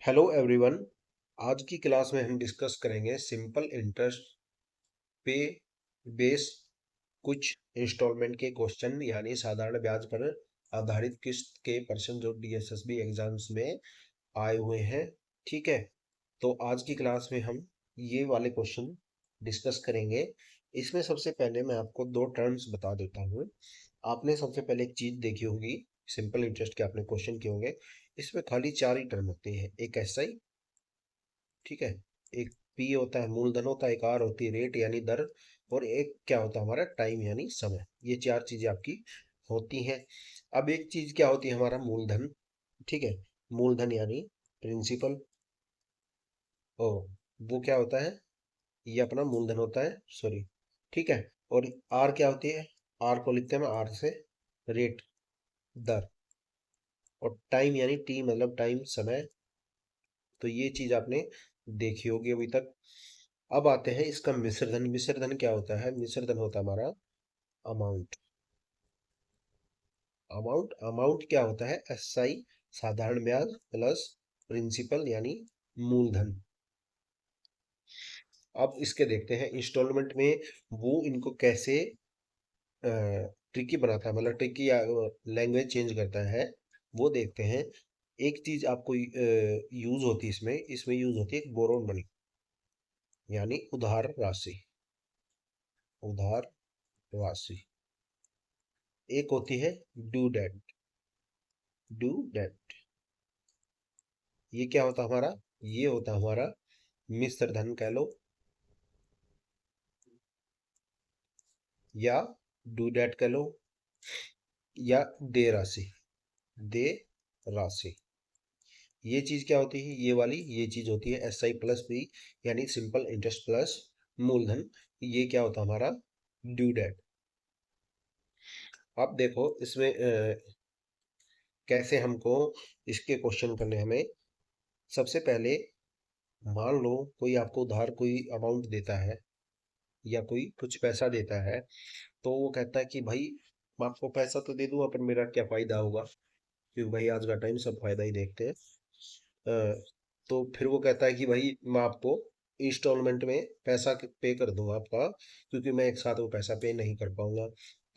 Hello everyone. आज की class में हम डिस्कस करेंगे सिंपल इंटरेस्ट पे बेस कुछ इंस्टॉलमेंट के क्वेश्चन यानी साधारण ब्याज पर आधारित किस्त के पर्सन जो डीएसएसबी एग्जाम्स में आए हुए हैं। ठीक है, तो आज की क्लास में हम ये वाले क्वेश्चन डिस्कस करेंगे। इसमें सबसे पहले मैं आपको दो टर्म्स बता देता हूँ। आपने सबसे पहले एक चीज देखी होगी, सिंपल इंटरेस्ट के आपने क्वेश्चन किए होंगे। इसमें खाली चार ही टर्म होते हैं। एक एसआई, ठीक है, एक पी होता है मूलधन होता है, एक आर होती है रेट यानी दर, और एक क्या होता है हमारा टाइम यानी समय। ये चार चीजें आपकी होती हैं। अब एक चीज क्या होती है हमारा मूलधन। ठीक है, मूलधन यानी प्रिंसिपल। ओ, वो क्या होता है, ये अपना मूलधन होता है, सॉरी। ठीक है, और आर क्या होती है, आर को लिखते हैं आर से रेट, दर। और टाइम यानी टी मतलब टाइम समय। तो ये चीज आपने देखी होगी अभी तक। अब आते हैं इसका मिश्रधन। मिश्रधन क्या होता है, मिश्रधन होता है हमारा अमाउंट। अमाउंट क्या होता है, एसआई साधारण ब्याज प्लस प्रिंसिपल यानी मूलधन। अब इसके देखते हैं इंस्टॉलमेंट में वो इनको कैसे ट्रिकी बनाता है, मतलब ट्रिकी लैंग्वेज चेंज करता है, वो देखते हैं। एक चीज आपको यूज होती है इसमें यूज होती है बोरोन मनी यानी उधार राशि। उधार राशि। एक होती है ड्यू डेट। ड्यू डेट, ये क्या होता है हमारा, ये होता है हमारा मिश्र धन कह लो, या ड्यू डेट कह लो, या दे राशि। दे राशि, ये चीज क्या होती है, ये वाली ये चीज होती है एस आई प्लस बी यानी सिंपल इंटरेस्ट प्लस मूलधन। ये क्या होता है हमारा ड्यू डेट। अब देखो इसमें कैसे हमको इसके क्वेश्चन करने हैं हमें। सबसे पहले मान लो कोई आपको उधार कोई अमाउंट देता है या कोई कुछ पैसा देता है, तो वो कहता है कि भाई मैं आपको पैसा तो दे दूंगा पर मेरा क्या फायदा होगा, क्योंकि भाई आज का टाइम सब फायदा ही देखते हैं। तो फिर वो कहता है कि भाई मैं आपको इंस्टॉलमेंट में पैसा पे कर दूंगा आपका, क्योंकि मैं एक साथ वो पैसा पे नहीं कर पाऊंगा।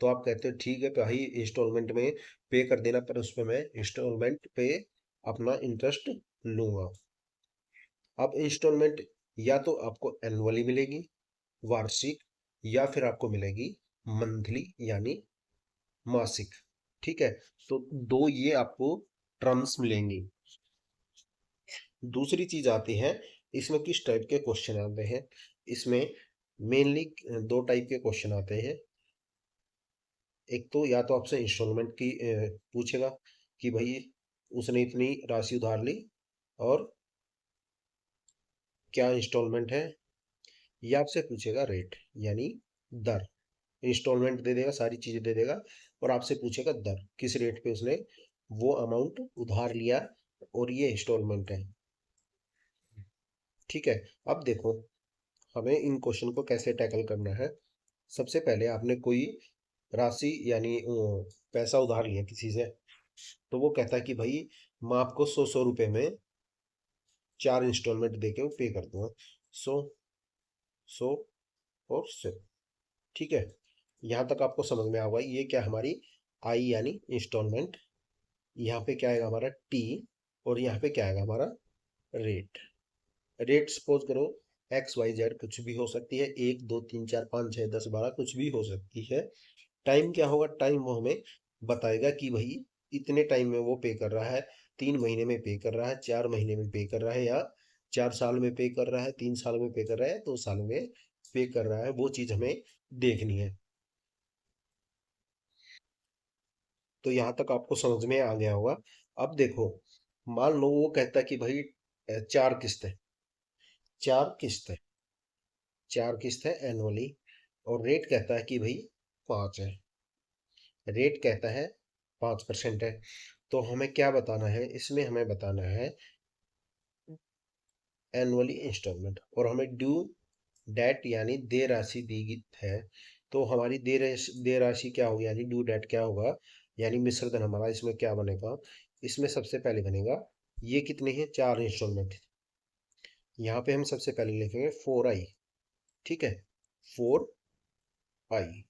तो आप कहते हैं ठीक है भाई इंस्टॉलमेंट में पे कर देना, पर उसमें मैं इंस्टॉलमेंट पे अपना इंटरेस्ट लूंगा। अब इंस्टॉलमेंट या तो आपको एनुअली मिलेगी, वार्षिक, या फिर आपको मिलेगी मंथली यानी मासिक। ठीक है, तो दो ये आपको टर्म्स मिलेंगी। दूसरी चीज आती है, इसमें किस टाइप के क्वेश्चन आते हैं। इसमें मेनली दो टाइप के क्वेश्चन आते हैं। एक तो या तो आपसे इंस्टॉलमेंट की पूछेगा कि भाई उसने इतनी राशि उधार ली और क्या इंस्टॉलमेंट है, या आपसे पूछेगा रेट यानी दर। इंस्टॉलमेंट दे देगा, सारी चीजें दे देगा, और आपसे पूछेगा दर, किस रेट पे उसने वो अमाउंट उधार लिया और ये इंस्टॉलमेंट है। ठीक है, अब देखो हमें इन क्वेश्चन को कैसे टैकल करना है। सबसे पहले आपने कोई राशि यानी पैसा उधार लिया किसी से, तो वो कहता है कि भाई मैं आपको 100 100 रुपए में 4 इंस्टॉलमेंट देके वो पे कर दूंगा। 100, 100 और 100। ठीक है, यहाँ तक आपको समझ में आ गया। ये क्या हमारी आई यानी इंस्टॉलमेंट, यहाँ पे क्या आएगा हमारा टी, और यहाँ पे क्या आएगा हमारा रेट। रेट सपोज करो एक्स वाई जेड कुछ भी हो सकती है, 1 2 3 4 5 6 10 12 कुछ भी हो सकती है। टाइम क्या होगा, टाइम वो हमें बताएगा कि भाई इतने टाइम में वो पे कर रहा है, 3 महीने में पे कर रहा है, 4 महीने में पे कर रहा है, या 4 साल में पे कर रहा है, 3 साल में पे कर रहा है, 2 साल में पे कर रहा है, वो चीज हमें देखनी है। तो यहाँ तक आपको समझ में आ गया होगा। अब देखो मान लो वो कहता है कि भाई 4 किस्त है, 4 किस्त है, 4 किस्त है एनुअली, और रेट कहता है कि भाई 5 है। रेट कहता है 5% है। तो हमें क्या बताना है इसमें, हमें बताना है एनुअली इंस्टॉलमेंट, और हमें ड्यू डेट यानी दे राशि दी गई है। तो हमारी दे राशि क्या होगी यानी ड्यू डेट क्या होगा, यानी मिश्रधन हमारा इसमें क्या बनेगा। इसमें सबसे पहले बनेगा ये कितने हैं, 4 इंस्टॉलमेंट। यहाँ पे हम सबसे पहले लिखेंगे 4i, ठीक है, 4i।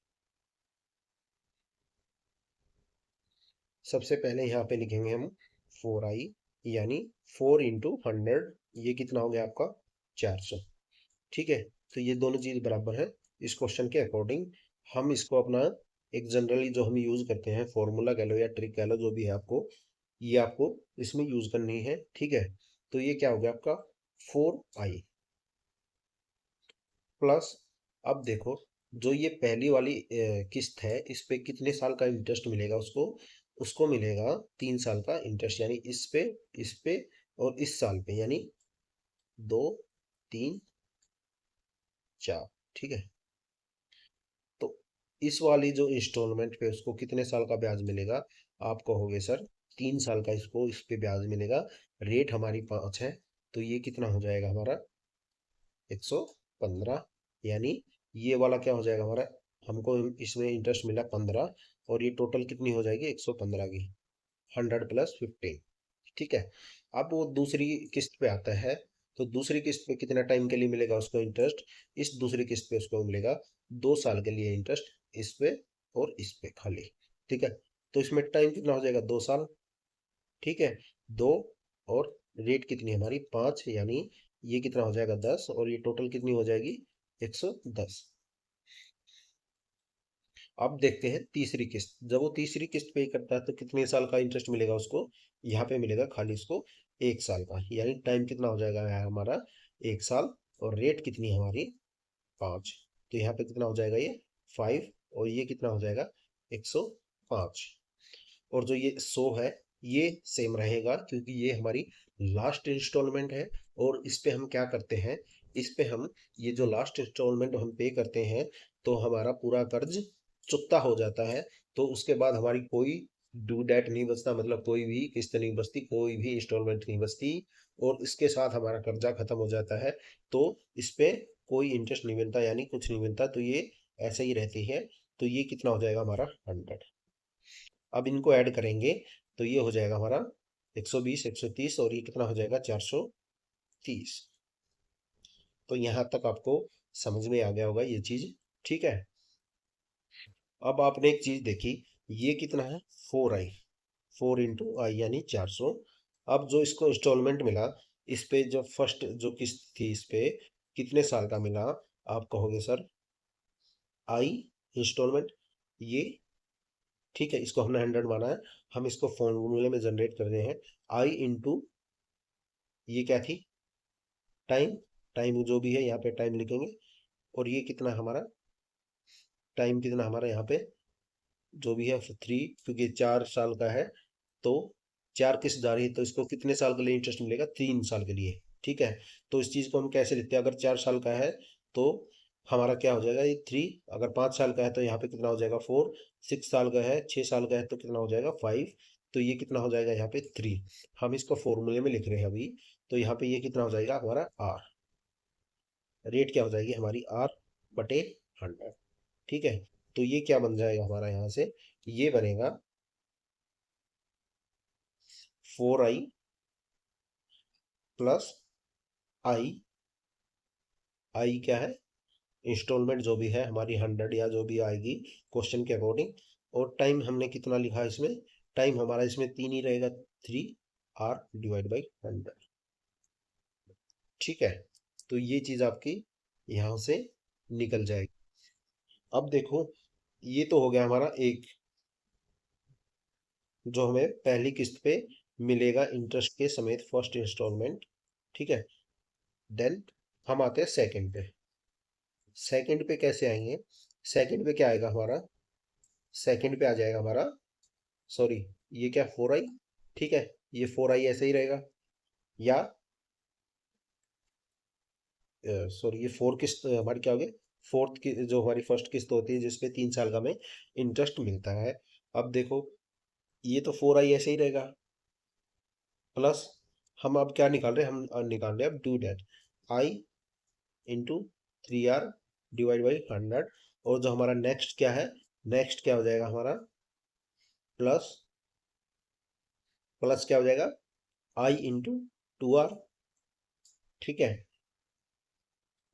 सबसे पहले यहाँ पे लिखेंगे हम 4i, यानी 4 × 100, ये कितना हो गया आपका 400, ठीक है। तो ये दोनों चीज बराबर है। इस क्वेश्चन के अकॉर्डिंग हम इसको अपना एक जनरली जो हम यूज करते हैं फॉर्मूला कह लो या ट्रिक कह लो, जो भी है आपको, ये आपको इसमें यूज करनी है, ठीक है। तो ये क्या हो गया आपका 4i प्लस, अब देखो जो ये पहली वाली किस्त है, इस पे कितने साल का इंटरेस्ट मिलेगा उसको, उसको मिलेगा 3 साल का इंटरेस्ट, यानी इस पे और इस साल पे, यानी 2, 3, 4, ठीक है। तो इस वाली जो इंस्टॉलमेंट पे उसको कितने साल का ब्याज मिलेगा, आप कहोगे सर 3 साल का इसको इस पे ब्याज मिलेगा, रेट हमारी 5 है, तो ये कितना हो जाएगा हमारा 115, यानी ये वाला क्या हो जाएगा हमारा, हमको इसमें इंटरेस्ट मिला 15, और ये टोटल कितनी हो जाएगी 115 की, 100 + 15, ठीक है। अब वो दूसरी किस्त पे आता है, तो दूसरी किस्त पे कितना टाइम के लिए मिलेगा उसको इंटरेस्ट, इस दूसरी किस्त पे उसको मिलेगा 2 साल के लिए इंटरेस्ट, इस पे और इस पे खाली, ठीक है। तो इसमें टाइम कितना हो जाएगा 2 साल, ठीक है, 2, और रेट कितनी है हमारी 5, यानी ये कितना हो जाएगा 10, और ये टोटल कितनी हो जाएगी 110। अब देखते हैं तीसरी किस्त, जब वो तीसरी किस्त पे करता है तो कितने साल का इंटरेस्ट मिलेगा उसको, यहाँ पे मिलेगा खाली उसको 1 साल का, यानी टाइम कितना हो जाएगा है हमारा 1 साल, और रेट कितनी है हमारी 5, तो यहाँ पे कितना हो जाएगा ये 5, और ये कितना हो जाएगा 105, और जो ये 100 है ये सेम रहेगा, क्योंकि ये हमारी लास्ट इंस्टॉलमेंट है, और इस पे हम क्या करते हैं, इस पे हम ये जो लास्ट इंस्टॉलमेंट हम पे करते हैं, तो हमारा पूरा कर्ज चुकता हो जाता है, तो उसके बाद हमारी कोई ड्यू डेट नहीं बचता, मतलब कोई भी किस्त नहीं बचती, कोई भी इंस्टॉलमेंट नहीं बचती, और इसके साथ हमारा कर्जा खत्म हो जाता है, तो इस पे कोई इंटरेस्ट नहीं मिलता, यानी कुछ नहीं मिलता, तो ये ऐसे ही रहती है। तो ये कितना हो जाएगा हमारा 100। अब इनको ऐड करेंगे तो ये हो जाएगा हमारा 120, 130, और ये कितना हो जाएगा 430। तो यहाँ तक आपको समझ में आ गया होगा ये चीज, ठीक है। अब आपने एक चीज देखी, ये कितना है 4i, 4 × i यानी 400। अब जो इसको इंस्टॉलमेंट मिला, इस पे जो फर्स्ट जो किस्त थी इस पे कितने साल का मिला, आप कहोगे सर आई इंस्टॉलमेंट, ये, ठीक है, इसको हमने 100 माना है, हम इसको फॉर्मूले में जनरेट कर रहे हैं, आई इंटू, ये क्या थी टाइम, टाइम जो भी है यहाँ पे टाइम लिखेंगे, और ये कितना हमारा टाइम, कितना हमारा यहाँ पे जो भी है 3, क्योंकि 4 साल का है, तो 4 किस्त जा रही है, तो इसको कितने साल के लिए इंटरेस्ट मिलेगा 3 साल के लिए, ठीक है। तो इस चीज को हम कैसे लिखते हैं, अगर 4 साल का है तो हमारा क्या हो जाएगा ये 3, अगर 5 साल का है तो यहाँ पे कितना हो जाएगा 4, 6 साल का है, 6 साल का है तो कितना हो जाएगा 5, तो ये कितना हो जाएगा यहाँ पे 3, हम इसको फॉर्मूले में लिख रहे हैं अभी, तो यहाँ पे ये कितना हो जाएगा हमारा आर, रेट क्या हो जाएगी हमारी R/100, ठीक है। तो ये क्या बन जाएगा हमारा यहाँ से, ये बनेगा 4i प्लस आई, आई क्या है इंस्टॉलमेंट जो भी है हमारी 100 या जो भी आएगी क्वेश्चन के अकॉर्डिंग, और टाइम हमने कितना लिखा है इसमें, टाइम हमारा इसमें 3 ही रहेगा, 3R/100, ठीक है। तो ये चीज आपकी यहाँ से निकल जाएगी। अब देखो ये तो हो गया हमारा एक, जो हमें पहली किस्त पे मिलेगा इंटरेस्ट के समेत फर्स्ट इंस्टॉलमेंट, ठीक है। देन हम आते हैं सेकंड पे, सेकंड पे कैसे आएंगे, सेकंड पे क्या आएगा हमारा, सेकंड पे आ जाएगा हमारा, सॉरी ये क्या 4i, ठीक है, ये 4i ऐसे ही रहेगा, या सॉरी ये 4 किस्त हमारी क्या होगी, फोर्थ की जो हमारी फर्स्ट किस्त होती है जिसपे 3 साल का हमें इंटरेस्ट मिलता है। अब देखो ये तो 4i ऐसे ही रहेगा, प्लस हम अब क्या निकाल रहे हैं, हम निकाल रहे हैं अब ड्यू डेट, आई इंटू 3R/100, और जो हमारा नेक्स्ट क्या है, नेक्स्ट क्या हो जाएगा हमारा प्लस, प्लस क्या हो जाएगा आई इंटू 2R, ठीक है,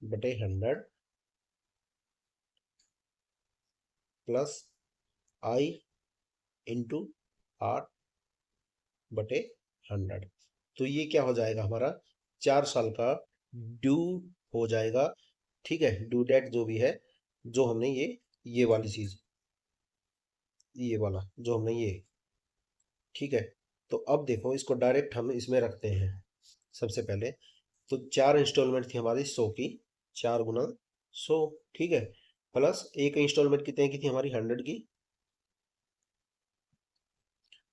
बटे 100 प्लस आई इंटू आर बटे 100। तो ये क्या हो जाएगा हमारा 4 साल का ड्यू हो जाएगा, ठीक है, ड्यू डेट जो भी है, जो हमने ये वाली चीज, ये वाला जो हमने ये, ठीक है। तो अब देखो इसको डायरेक्ट हम इसमें रखते हैं। सबसे पहले तो 4 इंस्टॉलमेंट थी हमारी 100 की, 4 गुना 100, ठीक है, प्लस एक इंस्टॉलमेंट कितने की थी हमारी 100 की,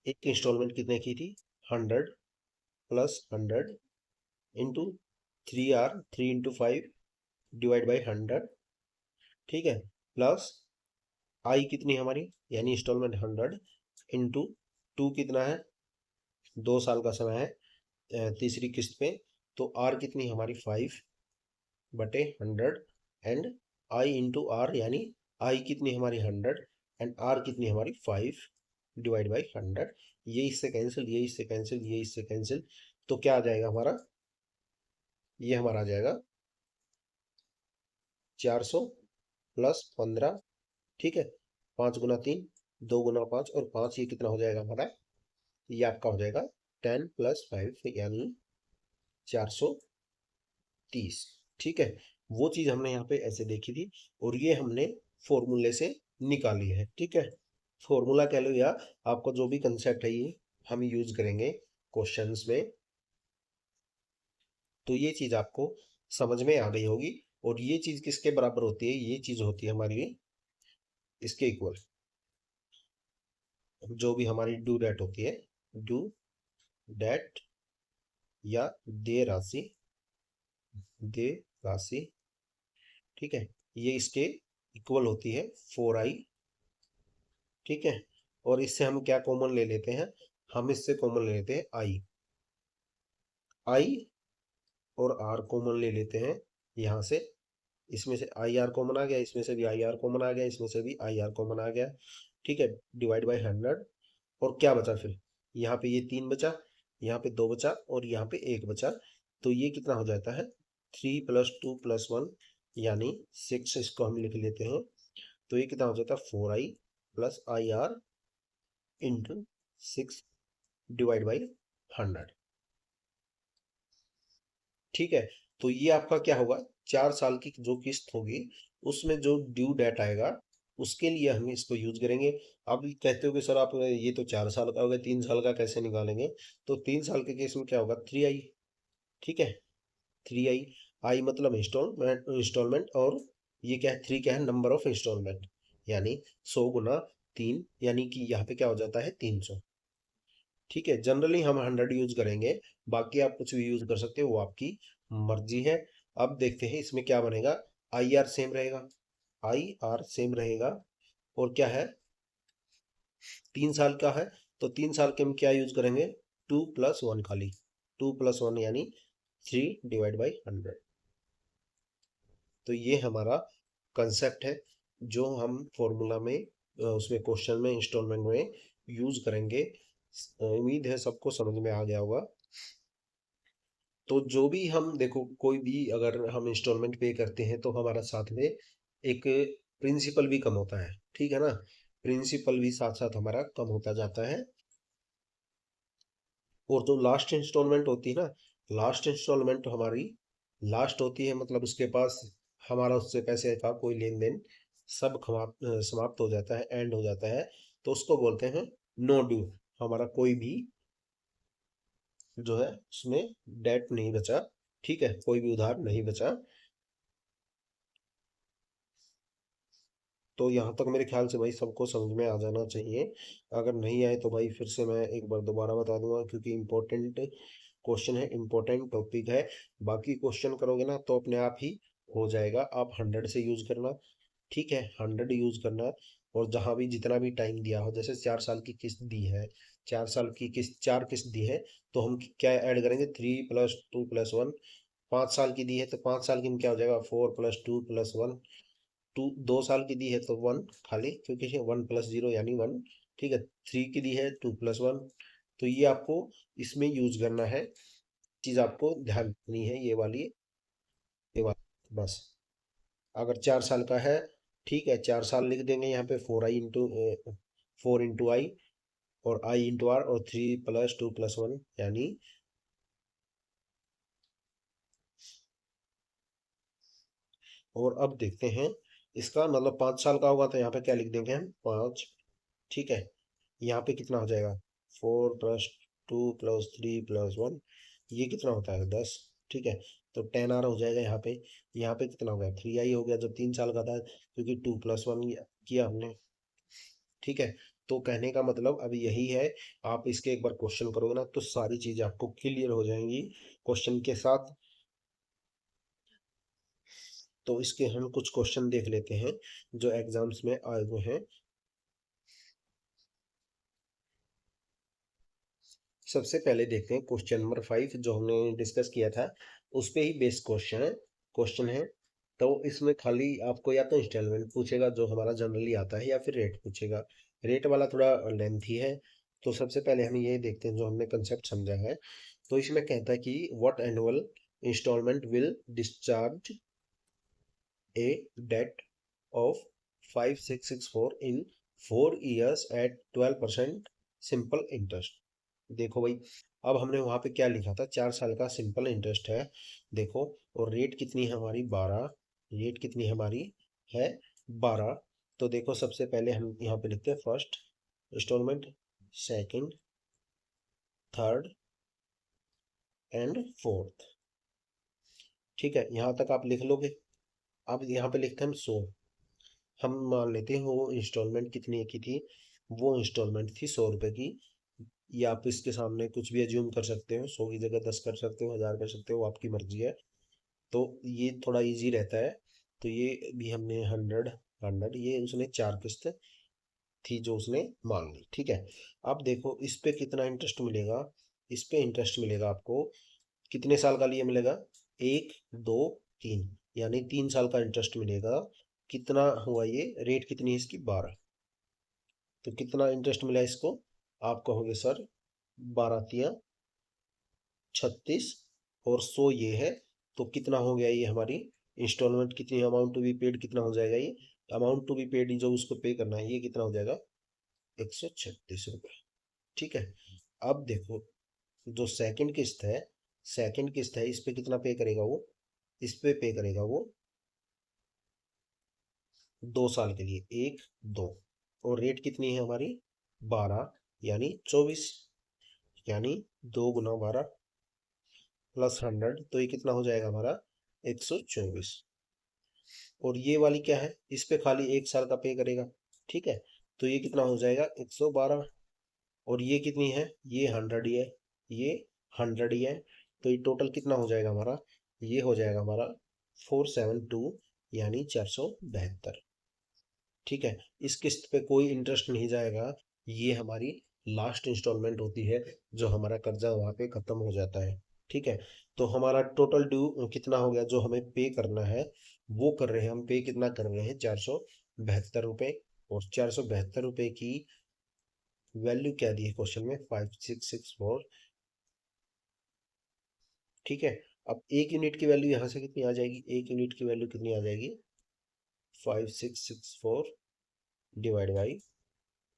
एक इंस्टॉलमेंट कितने की थी 100 plus 100 into 3R, 3 × 5 divide by 100, ठीक है, प्लस आई कितनी है हमारी, यानी इंस्टॉलमेंट 100 इंटू 2 कितना है, 2 साल का समय है तीसरी किस्त पे, तो आर कितनी है हमारी 5 बटे 100 एंड आई इंटू आर, यानी आई कितनी है हमारी 100 एंड आर कितनी है हमारी 5 डिवाइड बाई 100। ये इससे कैंसिल, ये इससे कैंसिल, ये इससे कैंसिल, तो क्या आ जाएगा हमारा, ये हमारा आ जाएगा 400 प्लस 15, ठीक है, 5 × 3, 2 × 5 और 5, ये कितना हो जाएगा हमारा, ये आपका हो जाएगा 10 + 5 यानी 430, ठीक है। वो चीज हमने यहाँ पे ऐसे देखी थी और ये हमने फॉर्मूले से निकाली है, ठीक है। फॉर्मूला कह लो या आपको जो भी कंसेप्ट है ये हम यूज करेंगे क्वेश्चंस में, तो ये चीज आपको समझ में आ गई होगी। और ये चीज किसके बराबर होती है, ये चीज होती है हमारी इसके इक्वल, जो भी हमारी ड्यू डेट होती है, ड्यू डेट या दे राशि, दे राशि, ठीक है, ये इसके इक्वल होती है 4i, ठीक है। और इससे हम क्या कॉमन ले लेते हैं, हम इससे कॉमन ले लेते हैं आई और आर कॉमन ले लेते हैं यहाँ से, इसमें से आई आर कॉमन आ गया, इसमें से भी आई आर कॉमन आ गया, इसमें से भी आई आर कॉमन आ गया, ठीक है, डिवाइड बाई 100। और क्या बचा फिर, यहाँ पे ये 3 बचा, यहाँ पे 2 बचा और यहाँ पे 1 बचा, तो ये कितना हो जाता है 3 + 2 + 1 यानी 6, इसको हम लिख लेते हैं। तो ये कितना हो जाता है 4i plus I R into 6 divide by 100, ठीक है। तो ये आपका क्या होगा, 4 साल की जो किस्त होगी उसमें जो ड्यू डेट आएगा उसके लिए हम इसको यूज करेंगे। अब कहते हो कि सर आप ये तो 4 साल का हो गया, 3 साल का कैसे निकालेंगे, तो 3 साल के केस में क्या होगा 3i, ठीक है, 3i, आई मतलब इंस्टॉलमेंट और ये क्या है 3 क्या है नंबर ऑफ इंस्टॉलमेंट, यानी 100 × 3 यानी कि यहाँ पे क्या हो जाता है 300, ठीक है। जनरली हम 100 यूज करेंगे, बाकी आप कुछ भी यूज कर सकते हो, वो आपकी मर्जी है। अब देखते हैं इसमें क्या बनेगा, आई आर सेम रहेगा, आई आर सेम रहेगा, और क्या है 3 साल का है, तो 3 साल के हम क्या यूज करेंगे 2 + 1, खाली 2 + 1 यानी 3 डिवाइड बाई 100। तो ये हमारा कंसेप्ट है जो हम फॉर्मूला में उसमें क्वेश्चन में इंस्टॉलमेंट में यूज करेंगे। उम्मीद है सबको समझ में आ गया होगा। तो जो भी हम देखो, कोई भी अगर हम इंस्टॉलमेंट पे करते हैं तो हमारा साथ में एक प्रिंसिपल भी कम होता है, ठीक है ना, प्रिंसिपल भी साथ साथ हमारा कम होता जाता है। और जो लास्ट इंस्टॉलमेंट होती है ना, लास्ट इंस्टॉलमेंट हमारी लास्ट होती है, मतलब उसके पास हमारा उससे पैसे का कोई लेन देन सब समाप्त हो जाता है, एंड हो जाता है, तो उसको बोलते हैं नो ड्यू। हमारा कोई भी जो है उसमें डेट नहीं बचा, ठीक है, कोई भी उधार नहीं बचा। तो यहाँ तक मेरे ख्याल से भाई सबको समझ में आ जाना चाहिए। अगर नहीं आए तो भाई फिर से मैं एक बार दोबारा बता दूंगा, क्योंकि इम्पोर्टेंट क्वेश्चन है, इम्पोर्टेंट टॉपिक है। बाकी क्वेश्चन करोगे ना तो अपने आप ही हो जाएगा। आप 100 से यूज करना, ठीक है, 100 यूज करना। और जहां भी जितना भी टाइम दिया हो, जैसे 4 साल की किस्त दी है, 4 साल की किस्त 4 किस्त दी है, तो हम क्या ऐड करेंगे 3 + 2 + 1। 5 साल की दी है तो 5 साल की में क्या हो जाएगा 4 + 2 + 1। 2 साल की दी है तो 1 खाली, क्योंकि 1 + 0 यानी 1, ठीक है। 3 की दी है 2 + 1, तो ये आपको इसमें यूज करना है, चीज आपको ध्यान रखनी है ये वाली बस। अगर 4 साल का है, ठीक है, 4 साल लिख देंगे यहाँ पे, 4 इंटू आई और आई इंटू आर और 3 + 2 + 1 यानी। और अब देखते हैं इसका मतलब 5 साल का होगा तो यहाँ पे क्या लिख देंगे हम, 5। ठीक है, यहाँ पे कितना हो जाएगा, 4 + 2 + 3 + 1, ये कितना होता है 10। ठीक है, तो 10 आर हो जाएगा यहाँ पे कितना हो गया, 3 आई हो गया जब 3 साल का था, क्योंकि 2 + 1 किया हमने। ठीक है, तो कहने का मतलब अब यही है, आप इसके एक बार क्वेश्चन करोगे ना तो सारी चीजें आपको क्लियर हो जाएंगी क्वेश्चन के साथ। तो इसके हम कुछ क्वेश्चन देख लेते हैं जो एग्जाम्स में आए हुए हैं। सबसे पहले देखते हैं क्वेश्चन नंबर 5 जो हमने डिस्कस किया था, उस पे ही बेस्ड क्वेश्चन है। तो इसमें खाली आपको या तो इंस्टॉलमेंट पूछेगा जो हमारा जनरली आता है, या फिर रेट पूछेगा। रेट वाला थोड़ा लेंथी है। तो सबसे पहले हम ये देखते हैं जो हमने कंसेप्ट समझा है। तो इसमें कहता है कि what annual installment will discharge a debt of 5664 in 4 years at 12% simple interest. देखो भाई, अब हमने वहां पे क्या लिखा था, 4 साल का सिंपल इंटरेस्ट है। देखो, और रेट कितनी है हमारी, 12। रेट कितनी हमारी है, 12। तो देखो सबसे पहले हम यहाँ पे लिखते हैं first installment, second, third and fourth. ठीक है, यहाँ तक आप लिख लोगे। अब यहाँ पे लिखते हैं हम 100। हम मान लेते हैं वो इंस्टॉलमेंट कितनी की थी, वो इंस्टॉलमेंट थी 100 रुपए की। या आप इसके सामने कुछ भी एज्यूम कर सकते हो, 100 की जगह 10 कर सकते हो, 1000 कर सकते हो, आपकी मर्जी है। तो ये थोड़ा इजी रहता है। तो ये भी हमने 100 ये उसने 4 किस्त थी जो उसने मांग ली। ठीक है, अब देखो इस पे कितना इंटरेस्ट मिलेगा। इस पे इंटरेस्ट मिलेगा आपको कितने साल का लिए मिलेगा, 1 2 3, यानी 3 साल का इंटरेस्ट मिलेगा। कितना हुआ ये, रेट कितनी है इसकी, 12। तो कितना इंटरेस्ट मिला इसको, आप कहोगे सर 12×3 = 36 और 100 ये है। तो कितना हो गया ये हमारी इंस्टॉलमेंट, कितनी अमाउंट टू बी पेड, कितना हो जाएगा ये अमाउंट टू बी पेड जो उसको पे करना है, ये कितना हो जाएगा, 136 रुपये। ठीक है, अब देखो जो सेकंड किस्त है इस पे कितना पे करेगा वो, इस पे पे करेगा वो 2 साल के लिए, 1 2। और रेट कितनी है हमारी, 12 यानी 24, यानी 2 × 12 +100, तो ये कितना हो जाएगा हमारा, 124। और ये वाली क्या है, इस पे खाली 1 साल का पे करेगा। ठीक है, तो ये कितना हो जाएगा, 112। और ये कितनी है, ये 100 ही है, ये 100 ही है। तो ये टोटल कितना हो जाएगा हमारा, ये हो जाएगा हमारा 472 यानी 472। ठीक है, इस किस्त पे कोई इंटरेस्ट नहीं जाएगा। ये हमारी लास्ट इंस्टॉलमेंट होती है, जो हमारा कर्जा वहां पे खत्म हो जाता है। ठीक है, तो हमारा टोटल ड्यू कितना हो गया, जो हमें पे करना है वो कर रहे हैं हम, पे कितना कर रहे हैं, 472 रुपये। और 472 रुपये की वैल्यू क्या दी है क्वेश्चन में, 5664। ठीक है, अब 1 यूनिट की वैल्यू यहाँ से कितनी आ जाएगी, 1 यूनिट की वैल्यू कितनी आ जाएगी, 5664 डिवाइड बाई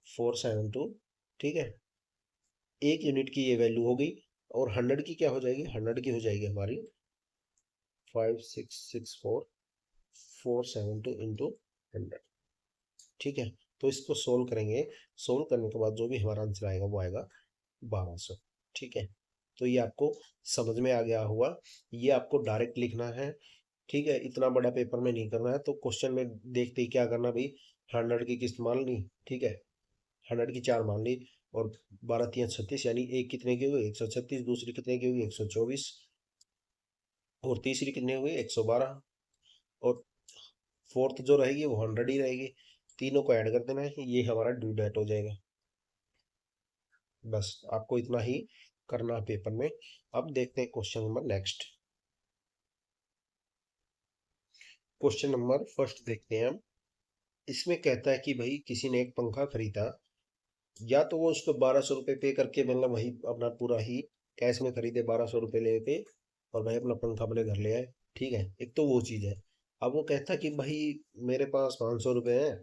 472। ठीक है, 1 यूनिट की ये वैल्यू हो गई। और 100 की क्या हो जाएगी, 100 की हो जाएगी हमारी 5664 472 × 100। ठीक है, तो इसको सोल्व करेंगे। सोल्व करने के बाद जो भी हमारा आंसर आएगा वो आएगा 1200। ठीक है, तो ये आपको समझ में आ गया हुआ। ये आपको डायरेक्ट लिखना है। ठीक है, इतना बड़ा पेपर में नहीं करना है। तो क्वेश्चन में देखते ही क्या करना भाई, 100 की किस्त मान ली। ठीक है, 100 की 4 मान ली। और 12×3 = 36, यानी एक कितने की हुई, 136। दूसरी कितने की हुई, 124। और तीसरी कितने हुई, 112। और फोर्थ जो रहेगी वो 100 ही रहेगी। तीनों को ऐड कर देना है, ये हमारा ड्यू डेट हो जाएगा। बस आपको इतना ही करना है पेपर में। अब देखते हैं question number next. Question number first देखते हैं हम। इसमें कहता है कि भाई किसी ने एक पंखा खरीदा या तो वो उसको 1200 रुपये पे करके मतलब वही अपना पूरा ही कैश में खरीदे, 1200 रुपये लेके और भाई अपना पंखा अपने घर ले आए। ठीक है, एक तो वो चीज़ है। अब वो कहता कि भाई मेरे पास 500 रुपये हैं,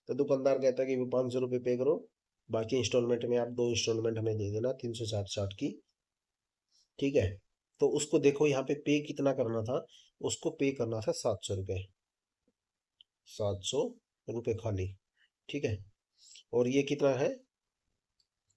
तो दुकानदार कहता है कि वो 500 रुपये पे करो, बाकी इंस्टॉलमेंट में आप 2 इंस्टॉलमेंट हमें दे देना 360 की। ठीक है, तो उसको देखो यहाँ पे कितना करना था, उसको पे करना था 700 रुपये, 700 रुपये खाली। ठीक है, और ये कितना है,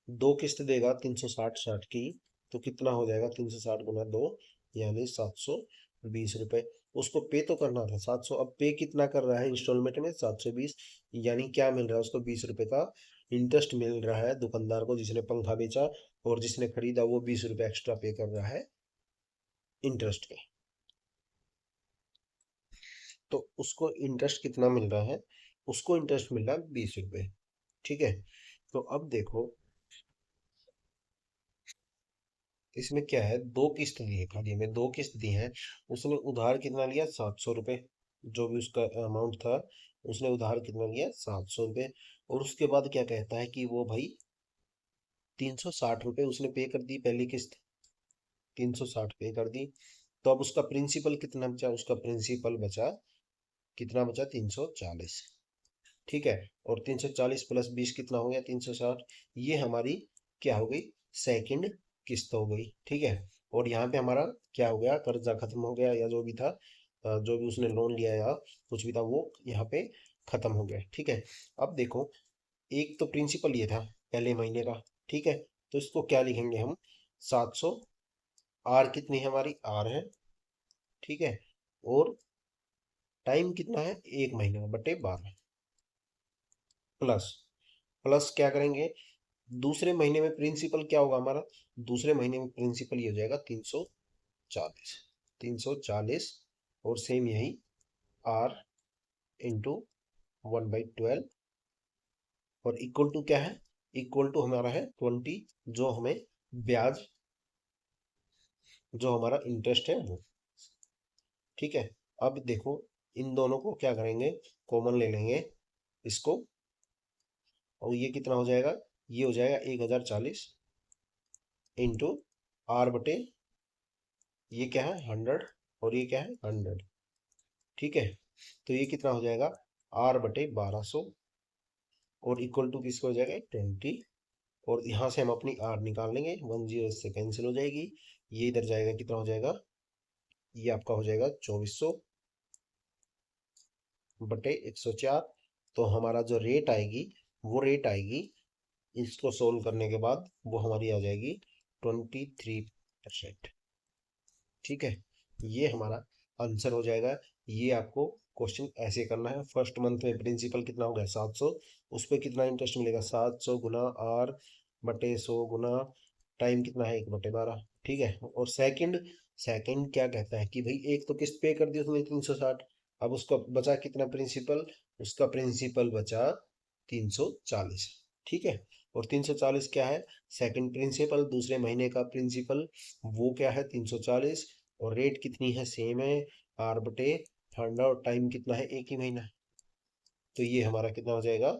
दो किस्त देगा 360 की, तो कितना हो जाएगा 360 × 2, यानी 720 रुपये। उसको पे तो करना था 700, अब पे कितना कर रहा है इंस्टॉलमेंट में 720, यानी क्या मिल रहा है उसको 20 रुपये का इंटरेस्ट मिल रहा है दुकानदार को, जिसने पंखा बेचा और जिसने खरीदा वो 20 रुपये एक्स्ट्रा पे कर रहा है इंटरेस्ट पे। तो उसको इंटरेस्ट कितना मिल रहा है, उसको इंटरेस्ट मिल रहा है 20 रुपये। ठीक है, तो अब देखो इसमें क्या है, दो किस्त दी है, खाली में दो किस्त दी है। उसने उधार कितना लिया, 700 रुपये, जो भी उसका अमाउंट था, उसने उधार कितना लिया, 700 रुपये। और उसके बाद क्या कहता है कि वो भाई 360 रुपये उसने पे कर दी, पहली किस्त 360 पे कर दी। तो अब उसका प्रिंसिपल कितना बचा, उसका प्रिंसिपल बचा कितना बचा, 340। ठीक है, और 340 प्लस 20 कितना हो गया, 360। ये हमारी क्या हो गई, सेकंड किस्त हो गई। ठीक है, और यहाँ पे हमारा क्या हो गया, कर्जा खत्म हो गया, या जो भी था जो भी उसने लोन लिया या कुछ भी था वो यहाँ पे खत्म हो गया। ठीक है, अब देखो एक तो प्रिंसिपल ये था पहले महीने का। ठीक है, तो इसको क्या लिखेंगे हम, 700, आर कितनी है हमारी, आर है। ठीक है, और टाइम कितना है, एक महीने बटे 12, प्लस प्लस क्या करेंगे, दूसरे महीने में प्रिंसिपल क्या होगा हमारा, दूसरे महीने में प्रिंसिपल ये हो जाएगा 340, 340। और सेम यही आर इंटू 1/12, और इक्वल टू क्या है, इक्वल टू हमारा है 20, जो हमें ब्याज, जो हमारा इंटरेस्ट है वो। ठीक है, अब देखो इन दोनों को क्या करेंगे, कॉमन ले लेंगे इसको, और ये कितना हो जाएगा, ये हो जाएगा 1040 इंटू आर बटे, ये क्या है 100, और ये क्या है 100। ठीक है, तो ये कितना हो जाएगा, आर बटे 1200, और इक्वल टू किसको हो जाएगा 20। और यहाँ से हम अपनी आर निकाल लेंगे, 10 इससे कैंसिल हो जाएगी, ये इधर जाएगा, कितना हो जाएगा, ये आपका हो जाएगा 2400 बटे 104। तो हमारा जो रेट आएगी, वो रेट आएगी इसको सोल्व करने के बाद, वो हमारी आ जाएगी 23%। ठीक है, ये हमारा आंसर हो जाएगा। ये आपको क्वेश्चन ऐसे करना है, फर्स्ट मंथ में प्रिंसिपल कितना हो गया 700, उस पर कितना इंटरेस्ट मिलेगा 700 गुना आर बटे 100 गुना टाइम कितना है 1/12। ठीक है, और सेकंड, सेकंड क्या कहता है कि भाई एक तो किस्त पे कर दी उसने 360, अब उसका बचा कितना प्रिंसिपल, उसका प्रिंसिपल बचा 340। ठीक है, और 340 क्या है, सेकंड प्रिंसिपल, दूसरे महीने का प्रिंसिपल, वो क्या है 340, और रेट कितनी है सेम है, आर बटे 100, और टाइम कितना है एक ही महीना। तो ये हमारा कितना हो जाएगा,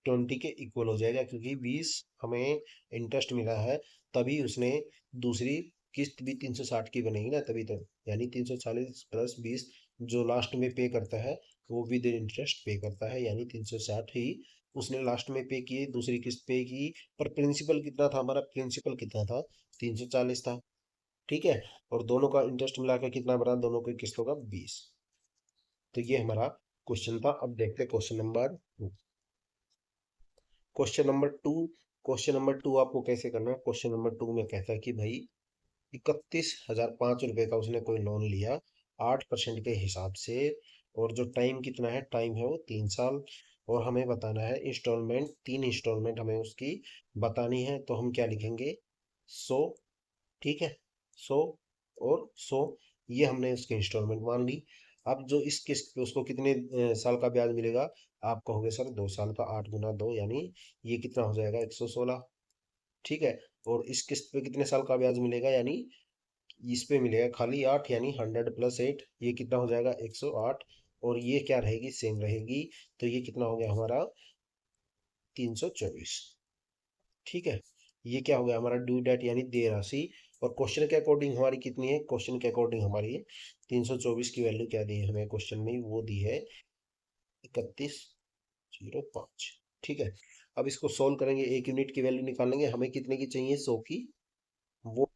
20 के इक्वल हो जाएगा, क्योंकि 20 हमें इंटरेस्ट मिला है, तभी उसने दूसरी किस्त भी 360 की बनेगी ना तभी, तो यानी 340 प्लस 20, जो लास्ट में पे करता है वो विद इंटरेस्ट पे करता है, यानी 360 ही उसने लास्ट में पे किए, दूसरी किस्त पे की। पर प्रिंसिपल कितना था हमारा, प्रिंसिपल कितना था 340 था। ठीक है, और दोनों का इंटरेस्ट मिलाकर कितना बना, दोनों की किस्तों का 20। तो ये हमारा क्वेश्चन था। अब देखते हैं question number 2। Question number two, question number two आपको कैसे करना है, क्वेश्चन नंबर टू में कहता है कि भाई 31,005 रुपये का उसने कोई लोन लिया 8% के हिसाब से, और जो टाइम कितना है, टाइम है वो 3 साल, और हमें बताना है इंस्टॉलमेंट, 3 इंस्टॉलमेंट हमें उसकी बतानी है। तो हम क्या लिखेंगे, 100। ठीक है, 100 और 100, ये हमने उसकी इंस्टॉलमेंट मान ली। अब जो इस किस्त पे उसको कितने साल का ब्याज मिलेगा, आप कहोगे सर 2 साल का, 8 × 2 यानी ये कितना हो जाएगा 116। ठीक है, और इस किस्त पे कितने साल का ब्याज मिलेगा, यानी इस पे मिलेगा खाली 8, यानी 100 + 8, ये कितना हो जाएगा 108, और ये क्या रहेगी, सेम रहेगी। तो ये कितना हो गया हमारा 324। ठीक है, ये क्या हो गया हमारा ड्यू डेट यानी देय राशि। और क्वेश्चन के अकॉर्डिंग हमारी कितनी है, क्वेश्चन के अकॉर्डिंग हमारी 324 की वैल्यू क्या दी है हमें क्वेश्चन में, वो दी है 3105। ठीक है, अब इसको सोल्व करेंगे, एक यूनिट की वैल्यू निकालेंगे, हमें कितने की चाहिए, 100 की, वो।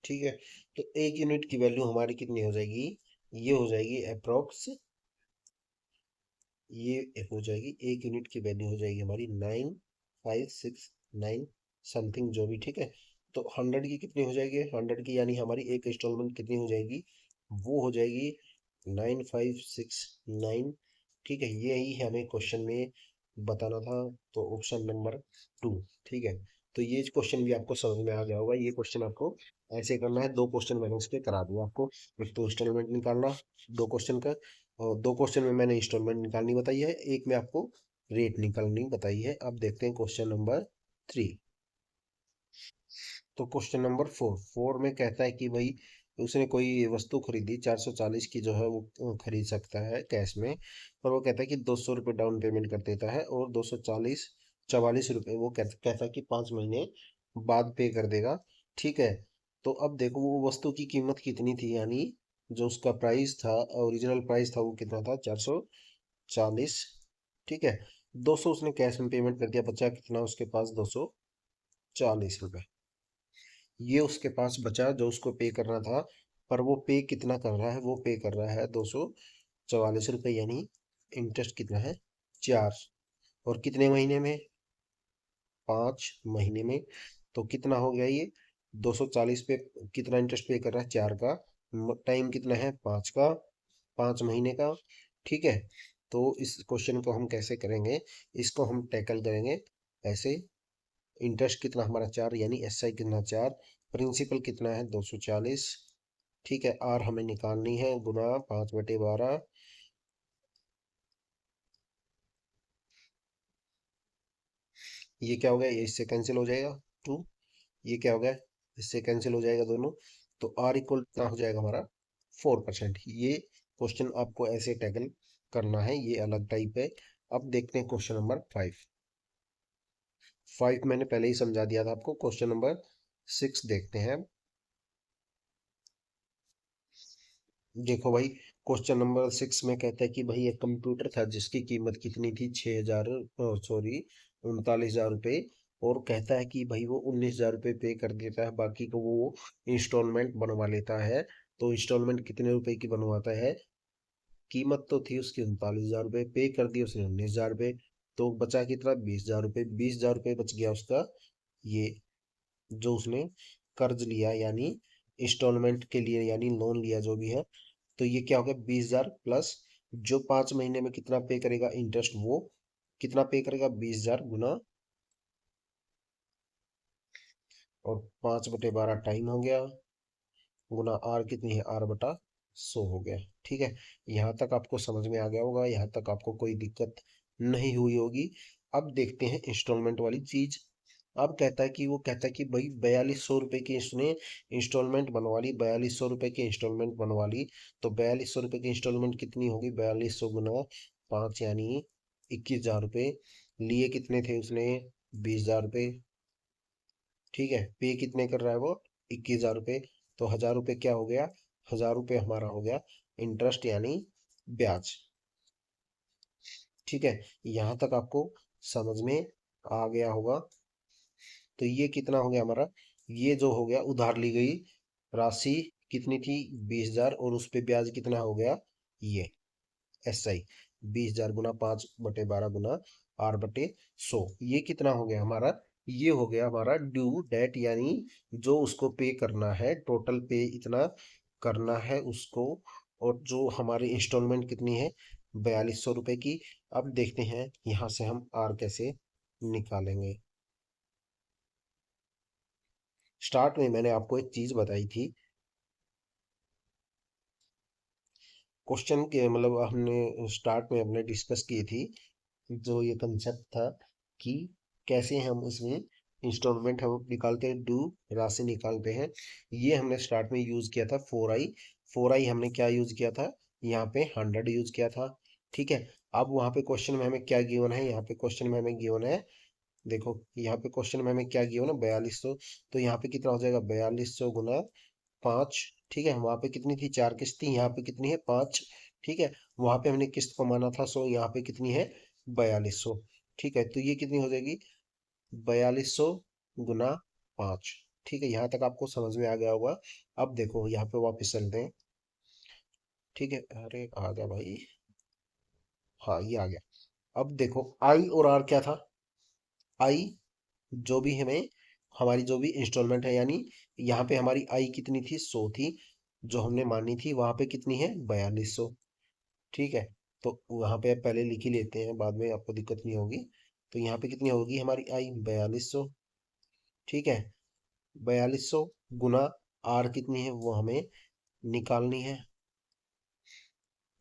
ठीक है, तो एक यूनिट की वैल्यू हमारी कितनी हो जाएगी, ये हो जाएगी अप्रोक्स, ये हो जाएगी एक यूनिट की वैल्यू हो जाएगी हमारी 9569 समथिंग जो भी। ठीक है, तो 100 की कितनी हो जाएगी, 100 की यानी हमारी एक इंस्टॉलमेंट कितनी हो जाएगी, वो हो जाएगी 9569। ठीक है, यही हमें क्वेश्चन में बताना था, तो ऑप्शन नंबर 2। ठीक है, तो ये क्वेश्चन भी आपको समझ में आ गया होगा। ये क्वेश्चन आपको ऐसे करना है, दो क्वेश्चन मैंने इसके करा दिया आपको। एक तो इंस्टॉलमेंट निकालना दो क्वेश्चन का, और दो क्वेश्चन में मैंने इंस्टॉलमेंट निकालनी बताई है, एक में आपको रेट निकालनी बताई है। अब देखते हैं क्वेश्चन नंबर 3। तो क्वेश्चन नंबर 4 में कहता है कि भाई उसने कोई वस्तु खरीदी 440 की जो है वो खरीद सकता है कैश में, और वो कहता है कि 200 रुपये डाउन पेमेंट कर देता है और 244 वो कहता है कि 5 महीने बाद पे कर देगा। ठीक है, तो अब देखो वो वस्तु की कीमत कितनी थी, यानी जो उसका प्राइस था, ओरिजिनल प्राइस था, वो कितना था, 440। ठीक है, 200 उसने कैश में पेमेंट कर दिया, बचा कितना उसके पास, 240 रुपये। ये उसके पास बचा जो उसको पे करना था, पर वो पे कितना कर रहा है, वो पे कर रहा है 244 रुपये, यानी इंटरेस्ट कितना है, 4। और कितने महीने में, 5 महीने में। तो कितना हो गया ये, 240 पे कितना इंटरेस्ट पे कर रहा है, 4 का, टाइम कितना है, 5 का, 5 महीने का। ठीक है, तो इस क्वेश्चन को हम कैसे करेंगे, इसको हम टैकल करेंगे ऐसे। इंटरेस्ट कितना हमारा 4, यानी एस आई कितना 4, प्रिंसिपल कितना है 240। ठीक है, आर हमें निकालनी है, गुना 5/12। ये क्या हो गया, ये इससे कैंसिल हो जाएगा 2, ये क्या हो गया, इससे कैंसिल हो जाएगा दोनों। तो आर इक्वल कितना हो जाएगा हमारा 4%। ये क्वेश्चन आपको ऐसे टैकल करना है, ये अलग टाइप है। अब देखते हैं क्वेश्चन नंबर 5 मैंने पहले ही समझा दिया था आपको। क्वेश्चन नंबर 6 देखते हैं। देखो भाई, क्वेश्चन नंबर 6 में कहता है कि भाई एक कंप्यूटर था जिसकी कीमत कितनी थी, 6,000, सॉरी 39,000 रुपये। और कहता है कि भाई वो 19,000 रुपये पे कर देता है, बाकी को वो इंस्टॉलमेंट बनवा लेता है। तो इंस्टॉलमेंट कितने रुपए की बनवाता है, कीमत तो थी उसकी 39,000 रुपये, पे कर दिए उसने 19,000 रुपये, तो बचा कितना, 20,000 रुपये। 20,000 रुपये बच गया उसका, ये जो उसने कर्ज लिया, यानी इंस्टॉलमेंट के लिए, यानी लोन लिया जो भी है। तो ये क्या हो गया, 20,000 प्लस जो 5 महीने में कितना पे करेगा इंटरेस्ट, वो कितना पे करेगा, 20,000 गुना, और 5/12 टाइम हो गया, गुना आर कितनी है, R/100 हो गया। ठीक है, यहाँ तक आपको समझ में आ गया होगा, यहाँ तक आपको कोई दिक्कत नहीं हुई होगी। अब देखते हैं इंस्टॉलमेंट वाली चीज। अब कहता है कि वो कहता है कि भाई 4,200 रुपये की इसने इंस्टॉलमेंट बनवा ली, 4,200 रुपये की इंस्टॉलमेंट बनवा ली। तो 4,200 रुपये की इंस्टॉलमेंट कितनी होगी, 4200 गुना 5, यानी 21,000 रुपये। लिए कितने थे उसने, 20,000 रुपये। ठीक है, पे कितने कर रहा है वो, 21,000 रुपये। तो 1,000 रुपये क्या हो गया, 1,000 रुपये हमारा हो गया इंटरेस्ट, यानी ब्याज। ठीक है, यहाँ तक आपको समझ में आ गया होगा। तो ये कितना हो गया हमारा, ये जो हो गया उधार ली गई राशि कितनी थी, 20,000, और उस पे ब्याज कितना हो गया, ये S I 20,000 Guna 5/12 Guna R/100। ये कितना हो गया हमारा, ये हो गया हमारा ड्यू डेट, यानी जो उसको पे करना है, टोटल पे इतना करना है उसको। और जो हमारी इंस्टॉलमेंट कितनी है, 4,200 रुपये की। अब देखते हैं यहाँ से हम आर कैसे निकालेंगे। स्टार्ट में मैंने आपको एक चीज बताई थी, क्वेश्चन के मतलब हमने स्टार्ट में हमने डिस्कस की थी, जो ये कंसेप्ट था कि कैसे हम उसमें इंस्टॉलमेंट हम निकालते हैं, ड्यू राशि निकालते हैं। ये हमने स्टार्ट में यूज किया था 4i। 4i हमने क्या यूज किया था, यहाँ पे 100 यूज किया था। ठीक है, अब वहाँ पे क्वेश्चन में हमें क्या गिवन है, यहाँ पे क्वेश्चन में हमें गिवन है देखो यहाँ पे क्वेश्चन में हमें क्या किया हो ना 4200, तो यहाँ पे कितना हो जाएगा 4200 गुना 5। ठीक है, वहां पे कितनी थी 4 किस्त थी, यहाँ पे कितनी है 5। ठीक है, वहां पे हमने किस्त को माना था 100, यहाँ पे कितनी है 4200। ठीक है, तो ये कितनी हो जाएगी 4200 गुना 5। ठीक है, यहाँ तक आपको समझ में आ गया होगा। अब देखो यहाँ पे वापस चलते हैं। ठीक है, अरे आ गया भाई, हाँ ये आ गया। अब देखो आई और आर क्या था, आई जो भी हमें हमारी जो भी इंस्टॉलमेंट है, यानी यहाँ पे हमारी आई कितनी थी 100 थी, जो हमने मानी थी वहां पे कितनी है 4200। ठीक है, तो वहां पे आप पहले लिख ही लेते हैं, बाद में आपको दिक्कत नहीं होगी। तो यहाँ पे कितनी होगी हमारी आई 4200। ठीक है, 4200 गुना आर कितनी है वो हमें निकालनी है,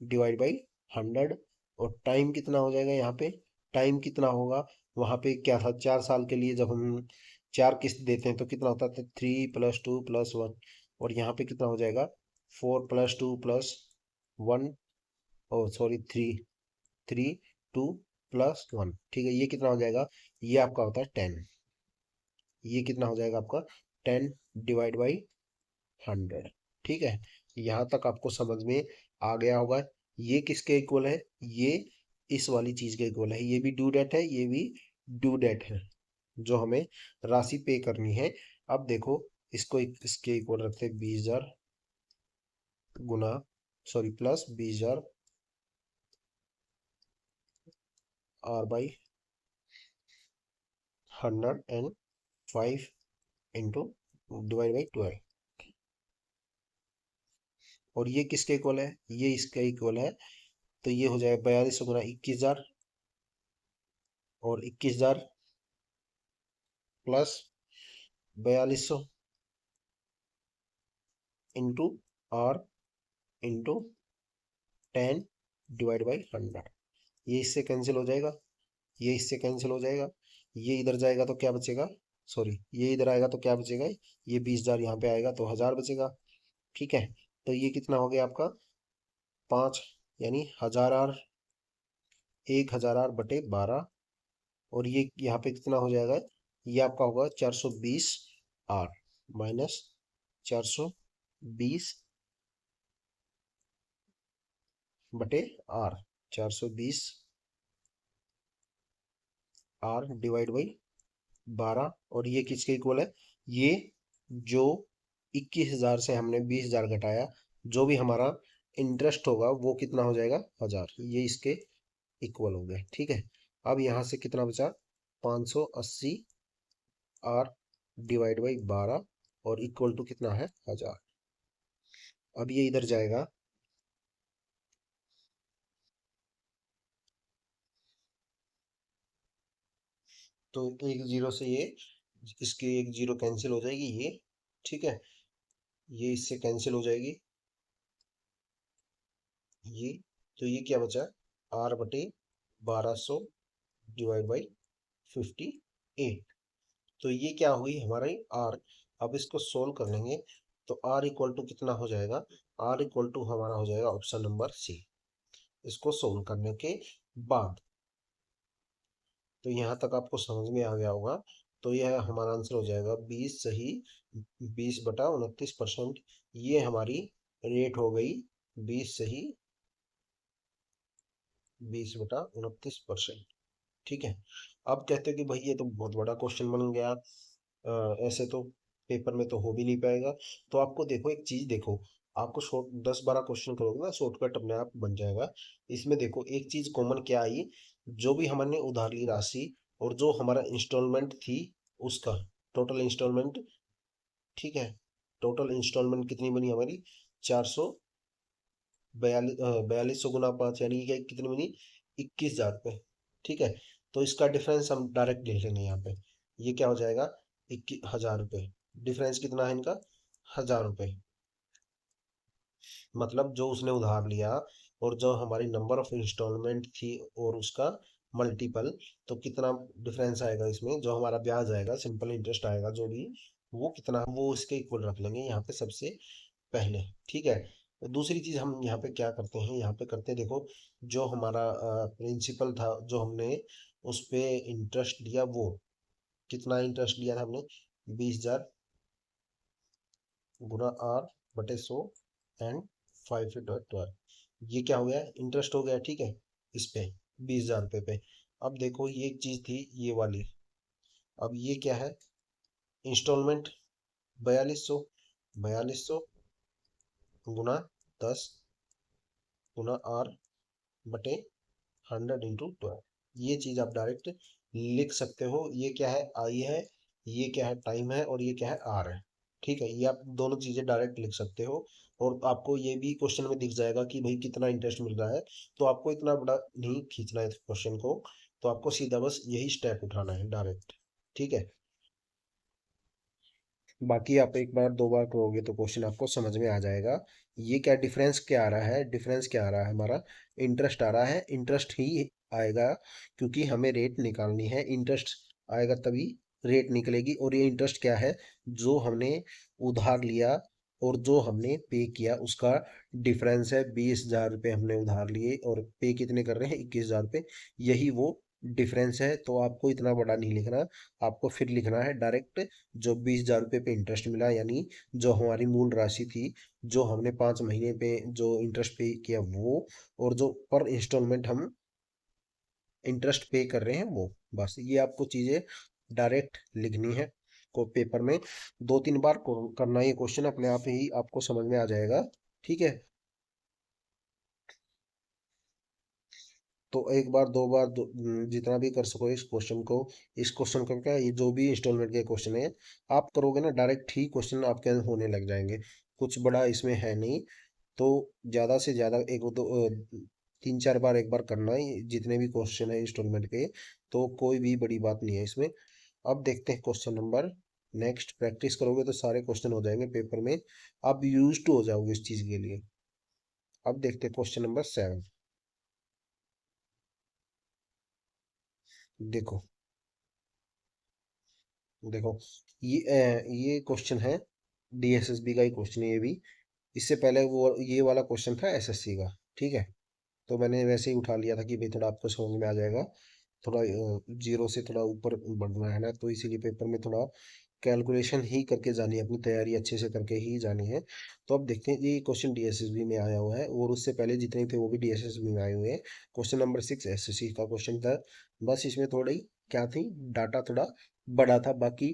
डिवाइड बाई 100। और टाइम कितना हो जाएगा यहाँ पे, टाइम कितना होगा, वहां पे क्या था 4 साल के लिए जब हम 4 किस्त देते हैं तो कितना होता था 3 + 2 + 1। और यहाँ पे कितना हो जाएगा 4 + 2 + 1, ओ सॉरी 3 2 + 1। ठीक है, ये कितना हो जाएगा, ये आपका होता है 10। ये कितना हो जाएगा आपका 10 डिवाइड बाई 100। ठीक है, यहाँ तक आपको समझ में आ गया होगा। ये किसके इक्वल है, ये इस वाली चीज के इक्वल है, ये भी ड्यू डेट है, ये भी ड्यू डेट है, जो हमें राशि पे करनी है। अब देखो इसको इसके इक्वल रखते हैं 20,000 गुना, sorry plus 20,000 R by 105 into divide by 12। और ये किसके इक्वल है, ये इसके इक्वल है। तो ये हो जाएगा 4200 गुना 21,000, और 21,000 plus 4200 into r into 10 divide by 100। ये इससे कैंसिल हो जाएगा, ये इससे कैंसिल हो जाएगा, ये इधर जाएगा तो क्या बचेगा, सॉरी ये इधर आएगा तो क्या बचेगा, ये 20,000 यहाँ पे आएगा तो 1000 बचेगा। ठीक है, तो ये कितना हो गया आपका 5, यानी 1000 आर, 1000 आर/12। और ये यहाँ पे कितना हो जाएगा, ये आपका होगा 420 आर माइनस 420/आर, 420 आर डिवाइड बाई 12। और ये किसके इक्वल है, ये जो 21,000 से हमने 20,000 घटाया, जो भी हमारा इंटरेस्ट होगा वो कितना हो जाएगा 1000, ये इसके इक्वल हो गए। ठीक है, अब यहाँ से कितना बचा 580 आर डिवाइड बाई 12, और इक्वल टू कितना है 1000। अब ये इधर जाएगा, तो एक जीरो से ये, इसकी एक जीरो कैंसिल हो जाएगी ये। ठीक है, ये इससे कैंसिल हो जाएगी ये। तो ये क्या बचा, R/1200 डिवाइड बाई 58। तो ये क्या हुई हमारी आर। अब इसको सोल्व कर लेंगे, तो आर इक्वल टू कितना हो जाएगा, आर इक्वल टू हमारा हो जाएगा ऑप्शन नंबर सी। इसको सोल्व करने के बाद, तो यहाँ तक आपको समझ में आ गया होगा। तो यह हमारा आंसर हो जाएगा 20 सही, 20/29%। ये हमारी रेट हो गई 20 सही, 20/29%। ठीक है, अब कहते हैं कि भाई ये तो बहुत बड़ा क्वेश्चन बन गया, ऐसे तो पेपर में तो हो भी नहीं पाएगा। तो आपको देखो एक चीज देखो, आपको शॉर्ट 10-12 क्वेश्चन करोगे ना, शॉर्टकट अपने आप बन जाएगा। इसमें देखो एक चीज कॉमन क्या आई, जो भी हमने उधार ली राशि और जो हमारा इंस्टॉलमेंट थी उसका टोटल इंस्टॉलमेंट। ठीक है, टोटल इंस्टॉलमेंट कितनी बनी हमारी 4200 गुना 5, यानी कि कितनी बनी 21,000 रुपये। ठीक है, तो इसका डिफरेंस हम डायरेक्ट लिख लेंगे यहाँ पे, ये क्या हो जाएगा 21,000 रुपये। डिफरेंस कितना है इनका 1000 रुपये, मतलब जो उसने उधार लिया और जो हमारी नंबर ऑफ इंस्टॉलमेंट थी और उसका मल्टीपल, तो कितना डिफरेंस आएगा इसमें, जो हमारा ब्याज आएगा सिंपल इंटरेस्ट आएगा जो भी, वो कितना वो इसके इक्वल रख लेंगे यहाँ पे सबसे पहले। ठीक है, दूसरी चीज हम यहाँ पे क्या करते हैं, यहाँ पे करते हैं देखो, जो हमारा प्रिंसिपल था जो हमने उस पे इंटरेस्ट लिया वो, कितना इंटरेस्ट लिया था हमने, 20,000 गुना आर बटे 100 एंड 5/12, ये क्या हो गया, इंटरेस्ट हो गया, ठीक है, इस पे 20,000 रुपये पे। अब देखो ये एक चीज थी ये वाली, अब ये क्या है, इंस्टॉलमेंट 4200, 4200 गुना 10 गुना आर बटे 100 × 12, ये चीज आप डायरेक्ट लिख सकते हो। ये क्या है, आई है, ये क्या है, टाइम है, और ये क्या है, आर है। ठीक है, ये आप दोनों चीजें डायरेक्ट लिख सकते हो। और आपको ये भी क्वेश्चन में दिख जाएगा कि भाई कितना इंटरेस्ट मिल रहा है। तो आपको इतना बड़ा नहीं खींचना है क्वेश्चन को, तो आपको सीधा बस यही स्टेप उठाना है डायरेक्ट। ठीक है, बाकी आप एक बार दो बार करोगे तो क्वेश्चन आपको समझ में आ जाएगा। ये क्या डिफरेंस क्या आ रहा है, डिफरेंस क्या आ रहा है, हमारा इंटरेस्ट आ रहा है, इंटरेस्ट ही आएगा, क्योंकि हमें रेट निकालनी है, इंटरेस्ट आएगा तभी रेट निकलेगी। और ये इंटरेस्ट क्या है, जो हमने उधार लिया और जो हमने पे किया उसका डिफरेंस है। 20,000 रुपये हमने उधार लिए और पे कितने कर रहे हैं, 21,000 रुपये, यही वो डिफरेंस है। तो आपको इतना बड़ा नहीं लिखना, आपको फिर लिखना है डायरेक्ट जो 20,000 रुपये पे इंटरेस्ट मिला, यानी जो हमारी मूल राशि थी, जो हमने 5 महीने पे जो इंटरेस्ट पे किया वो, और जो पर इंस्टॉलमेंट हम इंटरेस्ट पे कर रहे हैं वो, बस ये आपको चीजें डायरेक्ट लिखनी है। को पेपर में 2-3 बार करना, ये क्वेश्चन अपने आप ही आपको समझ में आ जाएगा। ठीक है, तो एक बार दो बार जितना भी कर सको इस क्वेश्चन को, इस क्वेश्चन को क्या, ये जो भी इंस्टॉलमेंट के क्वेश्चन है आप करोगे ना, डायरेक्ट ही क्वेश्चन आपके होने लग जाएंगे, कुछ बड़ा इसमें है नहीं। तो ज़्यादा से ज़्यादा एक दो 3-4 बार एक बार करना है जितने भी क्वेश्चन है इंस्टॉलमेंट के, तो कोई भी बड़ी बात नहीं है इसमें। अब देखते हैं क्वेश्चन नंबर नेक्स्ट, प्रैक्टिस करोगे तो सारे क्वेश्चन हो जाएंगे पेपर में, आप यूज टू हो जाओगे इस चीज़ के लिए। अब देखते हैं क्वेश्चन नंबर 7। देखो, देखो ये क्वेश्चन है, डीएसएसबी का ही क्वेश्चन है ये भी। इससे पहले वो ये वाला क्वेश्चन था एसएससी का। ठीक है, तो मैंने वैसे ही उठा लिया था कि भाई थोड़ा आपको समझ में आ जाएगा, थोड़ा जीरो से थोड़ा ऊपर बढ़ना है ना, तो इसीलिए पेपर में थोड़ा कैलकुलेशन ही करके जानी है, अपनी तैयारी अच्छे से करके ही जानी है। तो अब देखते हैं, ये क्वेश्चन डीएसएसबी में आया हुआ है और उससे पहले जितने थे वो भी डीएसएसबी में आए हुए हैं। क्वेश्चन नंबर 6 एसएससी का क्वेश्चन था, बस इसमें थोड़ी क्या थी, डाटा थोड़ा बड़ा था, बाकी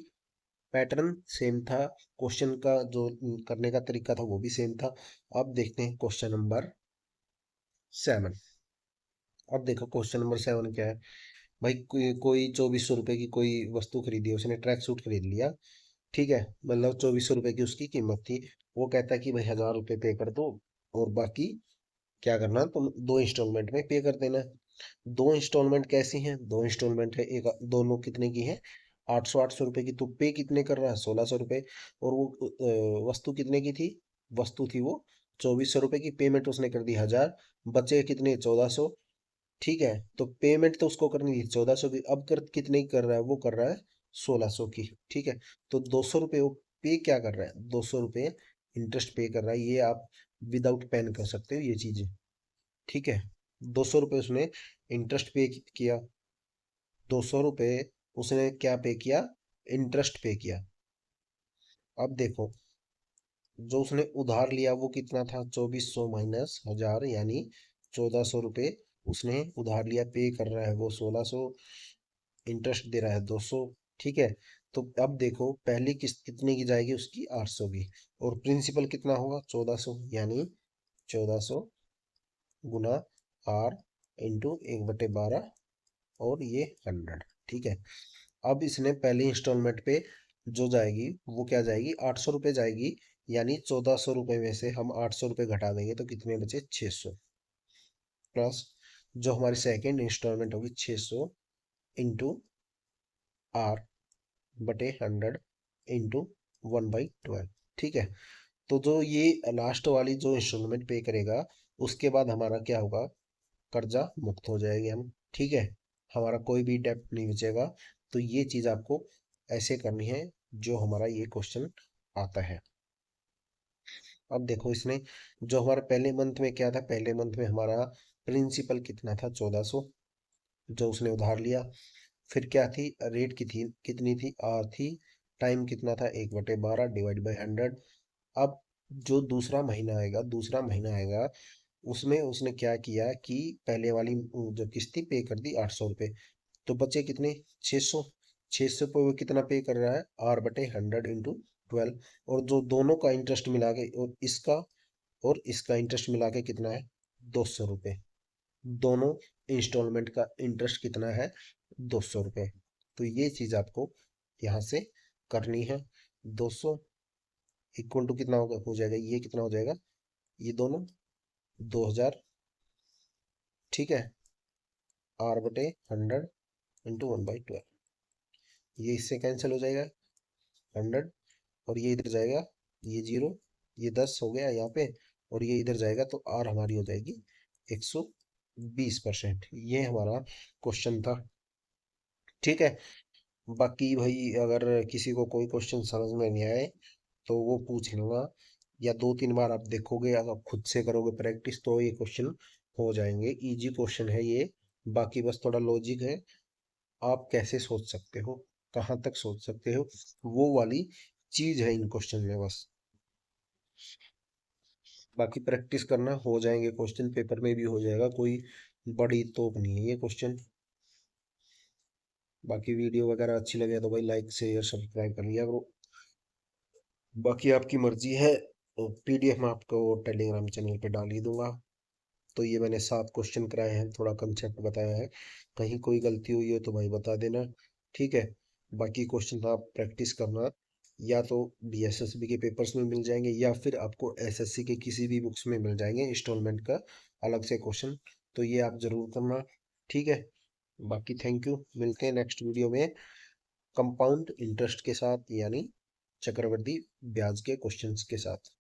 पैटर्न सेम था, क्वेश्चन का जो करने का तरीका था वो भी सेम था। अब देखते हैं क्वेश्चन नंबर 7। अब देखो क्वेश्चन नंबर 7 क्या है, भाई कोई 2400 रुपये की कोई वस्तु खरीदी है, उसने ट्रैक सूट खरीद लिया। ठीक है, मतलब 2400 रुपये की उसकी कीमत थी। वो कहता है कि भाई 1,000 रुपये पे कर दो, और बाकी क्या करना, तुम 2 इंस्टॉलमेंट में पे कर देना। 2 इंस्टॉलमेंट कैसी हैं, 2 इंस्टॉलमेंट है, एक दोनों कितने की है, 800 800 रुपये की। तो पे कितने कर रहा है, 1,600 रुपये। और वो वस्तु कितने की थी, वस्तु थी वो 2,400 रुपये की, पेमेंट उसने कर दी 1,000, बचे कितने, 1,400। ठीक है, तो पेमेंट तो उसको करनी थी 1,400 की, अब कर कितने की कर रहा है, वो कर रहा है 1,600 की। ठीक है, तो 200 रुपये वो पे क्या कर रहा है, 200 रुपये इंटरेस्ट पे कर रहा है। ये आप विदाउट पेन कर सकते हो ये चीजें। ठीक है, 200 रुपये उसने इंटरेस्ट पे किया, 200 रुपये उसने क्या पे किया, इंटरेस्ट पे किया। अब देखो, जो उसने उधार लिया वो कितना था, 2,400 माइनस 1,000, यानी 1,400 रुपये उसने उधार लिया, पे कर रहा है वो 1,600, इंटरेस्ट दे रहा है 200। ठीक है, तो अब देखो पहली किस्त कितने की जाएगी उसकी, 800 की, और प्रिंसिपल कितना होगा, 1,400, यानी 1,400 गुना आर इंटू 1/12, और ये 100। ठीक है, अब इसने पहली इंस्टॉलमेंट पे जो जाएगी वो क्या जाएगी, 800 रुपये जाएगी, यानी 1,400 रुपये में से हम 800 रुपये घटा देंगे तो कितने बचे, 600, प्लस जो हमारी सेकेंड इंस्टॉलमेंट होगी 600 इंटू आर बटे 100 इंटू 1/12। ठीक है, तो जो ये लास्ट वाली जो इंस्टॉलमेंट पे करेगा, उसके बाद हमारा क्या होगा, कर्जा मुक्त हो जाएंगे हम। ठीक है, हमारा कोई भी डेप्ट नहीं बचेगा। तो ये चीज आपको ऐसे करनी है जो हमारा ये क्वेश्चन आता है। अब देखो इसने जो हमारे पहले मंथ में क्या था, पहले मंथ में हमारा प्रिंसिपल कितना था, 1,400, जो उसने उधार लिया। फिर क्या थी रेट की थी कितनी थी आर थी, टाइम कितना था 1/12 डिवाइड बाई 100। अब जो दूसरा महीना आएगा उसमें उसने क्या किया कि पहले वाली जो किस्त थी पे कर दी 800 रुपये, तो बचे कितने 600। 600 पे वो कितना पे कर रहा है R/100 × 12, और जो दोनों का इंटरेस्ट मिला के और इसका इंटरेस्ट मिला के कितना है 200 रुपये। दोनों इंस्टॉलमेंट का इंटरेस्ट कितना है 200 रुपये। तो ये चीज आपको यहाँ से करनी है। 200 इक्वल टू कितना होगा हो जाएगा, ये कितना हो जाएगा, ये दोनों 2000, ठीक है, R/100 × 1/12, ये इससे कैंसिल हो जाएगा 100, और ये इधर जाएगा, ये 0, ये 10 हो गया यहाँ पे, और ये इधर जाएगा तो आर हमारी हो जाएगी 120%। ये हमारा क्वेश्चन था, ठीक है। बाकी भाई अगर किसी को कोई क्वेश्चन समझ में नहीं आए तो वो पूछ लेना, या 2-3 बार आप देखोगे, अगर खुद से करोगे प्रैक्टिस तो ये क्वेश्चन हो जाएंगे। इजी क्वेश्चन है ये, बाकी बस थोड़ा लॉजिक है, आप कैसे सोच सकते हो, कहाँ तक सोच सकते हो, वो वाली चीज है इन क्वेश्चन में बस। बाकी प्रैक्टिस करना, हो जाएंगे क्वेश्चन, पेपर में भी हो जाएगा, कोई बड़ी तोप नहीं है ये क्वेश्चन। बाकी वीडियो वगैरह अच्छी लगे तो भाई लाइक शेयर सब्सक्राइब कर लिया करो। बाकी आपकी मर्जी है, तो पीडीएफ में आपको टेलीग्राम चैनल पे डाल ही दूंगा। तो ये मैंने 7 क्वेश्चन कराए हैं, थोड़ा कंसेप्ट बताया है, कहीं कोई गलती हुई हो तो भाई बता देना, ठीक है। बाकी क्वेश्चन आप प्रैक्टिस करना, या तो बीएसएसबी के पेपर्स में मिल जाएंगे या फिर आपको एसएससी के किसी भी बुक्स में मिल जाएंगे इंस्टॉलमेंट का अलग से क्वेश्चन, तो ये आप जरूर करना, ठीक है। बाकी थैंक यू, मिलते हैं नेक्स्ट वीडियो में कंपाउंड इंटरेस्ट के साथ, यानी चक्रवृद्धि ब्याज के क्वेश्चंस के साथ।